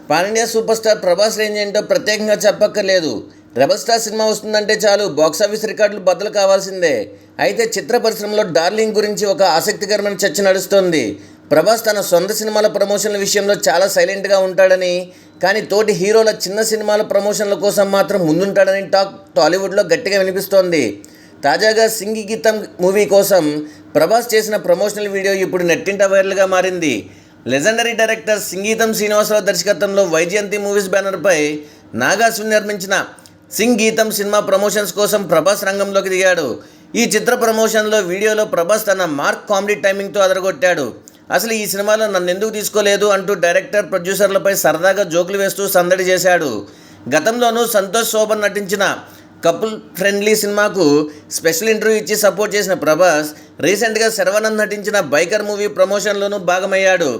Pan India super star Prabhas range ఏంటో ప్రత్యేకంగా చెప్పక్కర్లేదు. రెబల్ స్టార్ సినిమా వస్తుందంటే చాలు బాక్సాఫీస్ రికార్డులు బద్దలు కావాల్సిందే. అయితే చిత్ర పరిశ్రమలో డార్లింగ్ గురించి ఒక ఆసక్తికరమైన చర్చ నడుస్తోంది. ప్రభాస్ తన సొంత సినిమాల ప్రమోషన్ల విషయంలో చాలా సైలెంట్గా ఉంటాడని, కానీ తోటి హీరోల చిన్న సినిమాల ప్రమోషన్ల కోసం మాత్రం ముందుంటాడని టాక్ టాలీవుడ్లో గట్టిగా వినిపిస్తోంది. తాజాగా సింగి గీతం మూవీ కోసం ప్రభాస్ చేసిన ప్రమోషనల్ వీడియో ఇప్పుడు నెట్టింట వైరల్గా మారింది. లెజెండరీ డైరెక్టర్ సింగీతం శ్రీనివాసరావు దర్శకత్వంలో వైజయంతి మూవీస్ బ్యానర్పై నాగ్ అశ్విన్ నిర్మించిన సింగ్ గీతం సినిమా ప్రమోషన్స్ కోసం ప్రభాస్ రంగంలోకి దిగాడు. ఈ చిత్ర ప్రమోషన్లో వీడియోలో ప్రభాస్ తన మార్క్ కామెడీ టైమింగ్తో అదరగొట్టాడు. అసలు ఈ సినిమాలో నన్ను ఎందుకు తీసుకోలేదు అంటూ డైరెక్టర్ ప్రొడ్యూసర్లపై సరదాగా జోకులు వేస్తూ సందడి చేశాడు. గతంలోనూ సంతోష్ శోభన్ నటించిన కపుల్ ఫ్రెండ్లీ సినిమాకు స్పెషల్ ఇంటర్వ్యూ ఇచ్చి సపోర్ట్ చేసిన ప్రభాస్ రీసెంట్గా శర్వానంద్ నటించిన బైకర్ మూవీ ప్రమోషన్లోనూ భాగమయ్యాడు.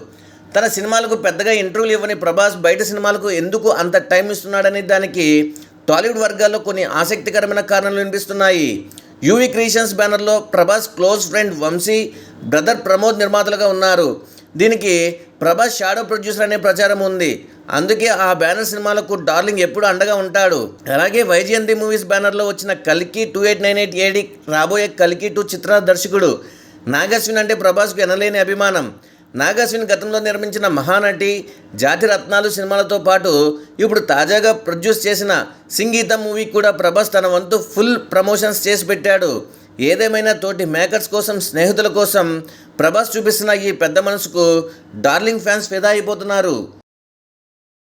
తన సినిమాలకు పెద్దగా ఇంటర్వ్యూలు ఇవ్వని ప్రభాస్ బయట సినిమాలకు ఎందుకు అంత టైం ఇస్తున్నాడనే దానికి టాలీవుడ్ వర్గాల్లో కొన్ని ఆసక్తికరమైన కారణాలు వినిపిస్తున్నాయి. యూవీ క్రియేషన్స్ బ్యానర్లో Prabhas close friend Vamsi, brother Pramod నిర్మాతలుగా ఉన్నారు. దీనికి ప్రభాస్ షాడో ప్రొడ్యూసర్ అనే ప్రచారం ఉంది. అందుకే ఆ బ్యానర్ సినిమాలకు డార్లింగ్ ఎప్పుడు అండగా ఉంటాడు. అలాగే వైజయంతి మూవీస్ బ్యానర్లో వచ్చిన కల్కి 2898 ఏడి రాబోయే కల్కి 2 చిత్ర దర్శకుడు నాగ్ అశ్విన్ అంటే ప్రభాస్కు ఎనలేని అభిమానం. నాగ్ అశ్విన్ గతంలో నిర్మించిన మహానటి, జాతి రత్నాలు సినిమాలతో పాటు ఇప్పుడు తాజాగా ప్రొడ్యూస్ చేసిన సింగీతం మూవీ కూడా ప్రభాస్ తన వంతు ఫుల్ ప్రమోషన్స్ చేసి పెట్టాడు. ఏదేమైనా తోటి మేకర్స్ కోసం, స్నేహితుల కోసం ప్రభాస్ చూపిస్తున్న ఈ పెద్ద మనసుకు డార్లింగ్ ఫ్యాన్స్ ఫిదా అయిపోతున్నారు.